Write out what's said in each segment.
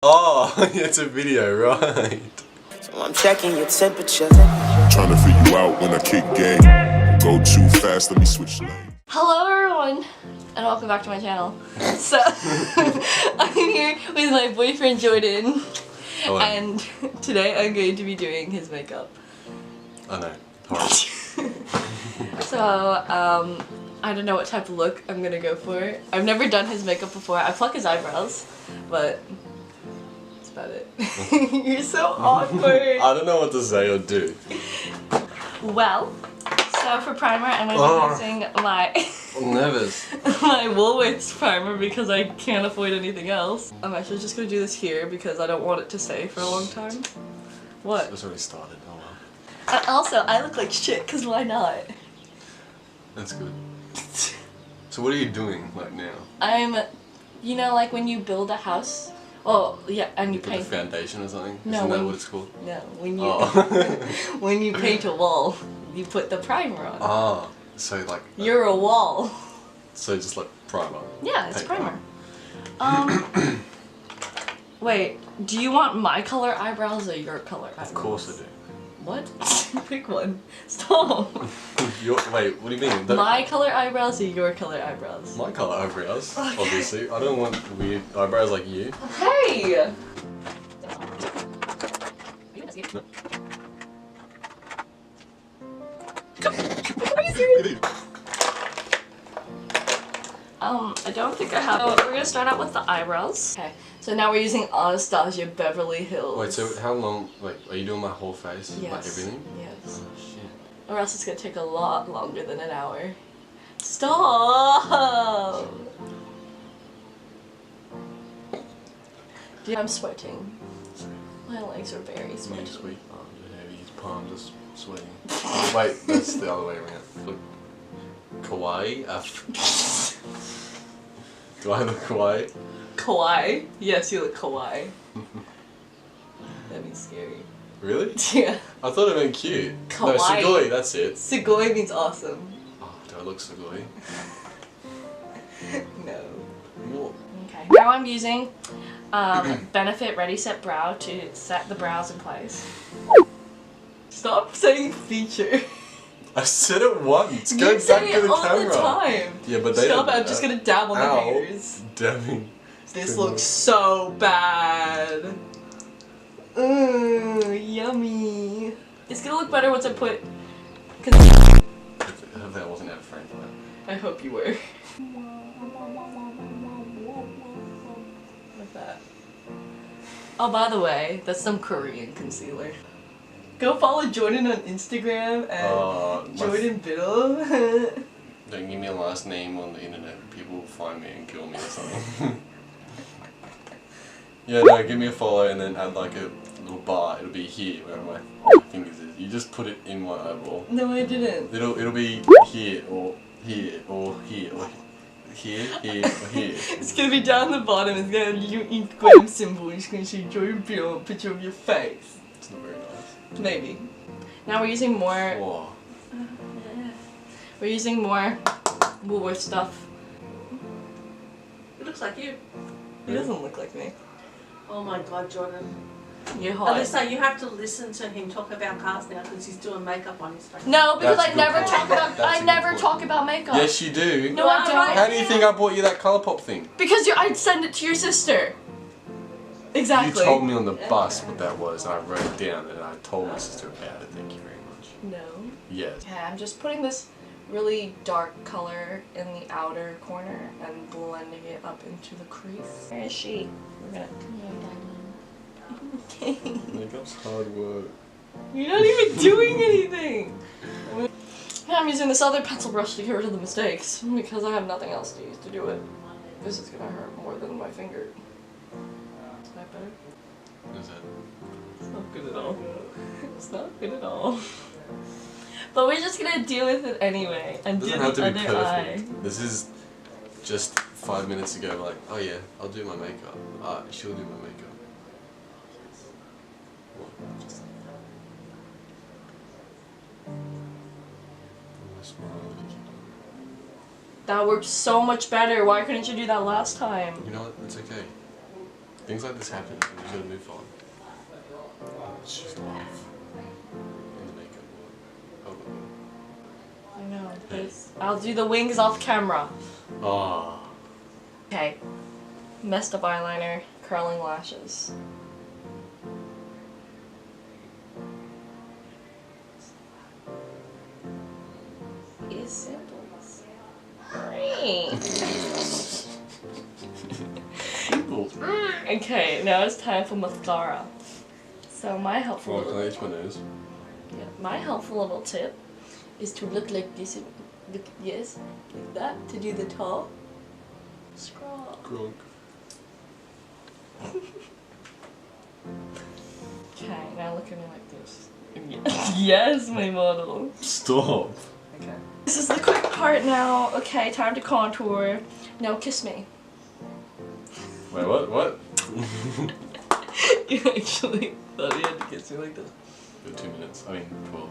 Oh, it's a video, right? So I'm checking your temperature. Trying to figure you out when I kick game. Go too fast, let me switch lanes. Hello everyone, and welcome back to my channel. So, I'm here with my boyfriend Jordan. Hello. And today I'm going to be doing his makeup. I know, horrible. So, I don't know what type of look I'm gonna go for. I've never done his makeup before. I pluck his eyebrows, but that's about it. You're so awkward. I don't know what to say or do. Well, so for primer I'm gonna be using my I'm nervous. my Woolworths primer because I can't afford anything else. I'm actually just gonna do this here because I don't want it to stay for a long time. What? It's already started, oh well. And also, I look like shit because why not? That's good. So what are you doing like now? I'm, you know, like when you build a house. Oh yeah, and you Put paint the foundation or something? No, Isn't that when- what it's called? No, when you Oh. when you paint a wall, you put the primer on. Ah, so like. You're a wall. So just like primer. Yeah, it's Paint primer. Wait, do you want my color eyebrows or your color eyebrows? Of course I do. What? Pick one. Stop. Wait, what do you mean? My color eyebrows or your color eyebrows? My colour eyebrows, obviously. I don't want weird eyebrows like you. Hey! I don't think I have. So we're gonna start out with the eyebrows. Okay, so now we're using Anastasia Beverly Hills. Wait, so how long, like, are you doing my whole face? Yes. Like everything? Yes. Oh shit. Or else it's gonna take a lot longer than an hour. Stop! I'm sweating. My legs are very sweaty. Next week, your heavy palms are sweating. Wait, that's the other way around. Look, kawaii? Do I look kawaii? Kawaii? Yes, you look kawaii. That'd be scary. Really? Yeah. I thought it meant cute. No, Kawaii. sugoi, that's it. Sugoi means awesome. Oh, do I look sugoi? No. What? Okay. Now I'm using Benefit Ready Set Brow to set the brows in place. Stop saying feature. I said it once. Go You back say to it the all camera. the time. Yeah, but they Stop don't it, do I'm just that. gonna dab on the Ow. hangers. Dabbing. This looks so bad. Yummy. It's gonna look better once I put. I hope that wasn't out of frame for that. I hope you were. Like that. Oh, by the way, that's some Korean concealer. Go follow Jordan on Instagram at Jordan Biddle. Don't give me a last name on the internet. People will find me and kill me or something. Yeah, no, give me a follow and then add like a little bar. It'll be here where my fingers is. You just put it in my eyeball. No, I didn't. It'll be here or here or here or here or here. It's gonna be down the bottom. It's gonna have your Instagram symbol. It's gonna say Jordan Biddle, a picture of your face. It's not very nice. Maybe. Now we're using more. Whoa. We're using more Woolworth stuff. He looks like you. He doesn't look like me. Oh my god, Jordan. You're hot. Elisa, you have to listen to him talk about cars now because he's doing makeup on his face. No, because That's I a never good talk point. about. That's a I good never point. talk about makeup. Yes, you do. No, I don't. How do you think I bought you that Colourpop thing? Because I'd send it to your sister. Exactly. You told me on the bus what that was, and I wrote it down, and I told my sister about it. Thank you very much. No. Yes. Okay, I'm just putting this really dark color in the outer corner and blending it up into the crease. Where is she? We're gonna. Okay. Makeup's hard work. You're not even doing anything. Yeah, I'm using this other pencil brush to get rid of the mistakes because I have nothing else to use to do it. This is gonna hurt more than my finger. Is that better? What is that? It's not good at all. It's not good at all. But we're just gonna deal with it anyway and It do doesn't the have to be other perfect. eye. This is just 5 minutes ago, like, oh yeah, I'll do my makeup. She'll do my makeup. What? Just... That worked so much better. Why couldn't you do that last time? You know what? It's okay. Things like this happen, and you gotta move on. It's just love in the makeup world. I know. I'll do the wings off camera. Oh. Okay. Messed up eyeliner, curling lashes. Is samples. Okay, now it's time for mascara. So my helpful Well, can I itch my nose? my helpful little tip is to look like this. Yes, like that to do the top. Scrub. Grog. Okay, now look at me like this. Yes, my model. Stop. Okay. This is the quick part now. Okay, time to contour. Now kiss me. Wait, what? You actually thought you had to kiss me like this? For 2 minutes. I mean, 12.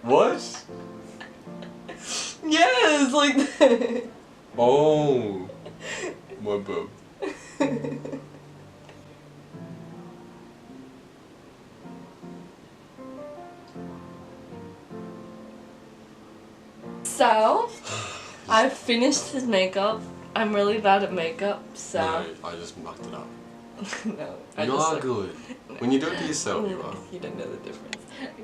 What? Yes, like that. Oh. My boob. So, I've finished his makeup. I'm really bad at makeup, so. No, I just mucked it up. No. I You just, are good. When you do it to yourself, you are. You don't know the difference.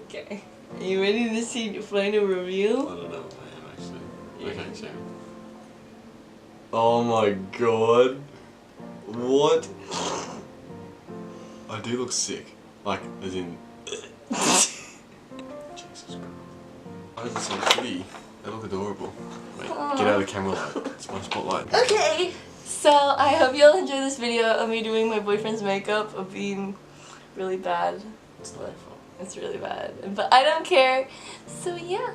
Okay. Are you ready to see the final review? I don't know if I am actually. Okay, show me. Oh my god. What? I do look sick. Like, as in. Jesus Christ. I look so pretty. They look adorable. Wait, get out of the camera light. It's my spotlight. Okay. So, I hope you all enjoy this video of me doing my boyfriend's makeup of being really bad. It's not your fault. It's really bad. But I don't care. So, yeah.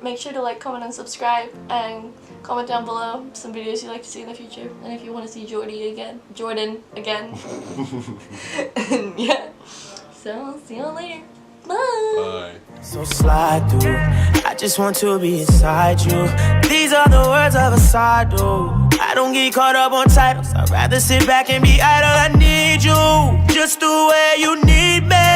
Make sure to like, comment, and subscribe, and comment down below some videos you'd like to see in the future, and if you want to see Jordan again. And yeah, so I'll see you all later. Bye. Bye. So slide through. I just want to be inside you. These are the words of a side dude. I don't get caught up on titles. I'd rather sit back and be idle. I need you just the way you need me.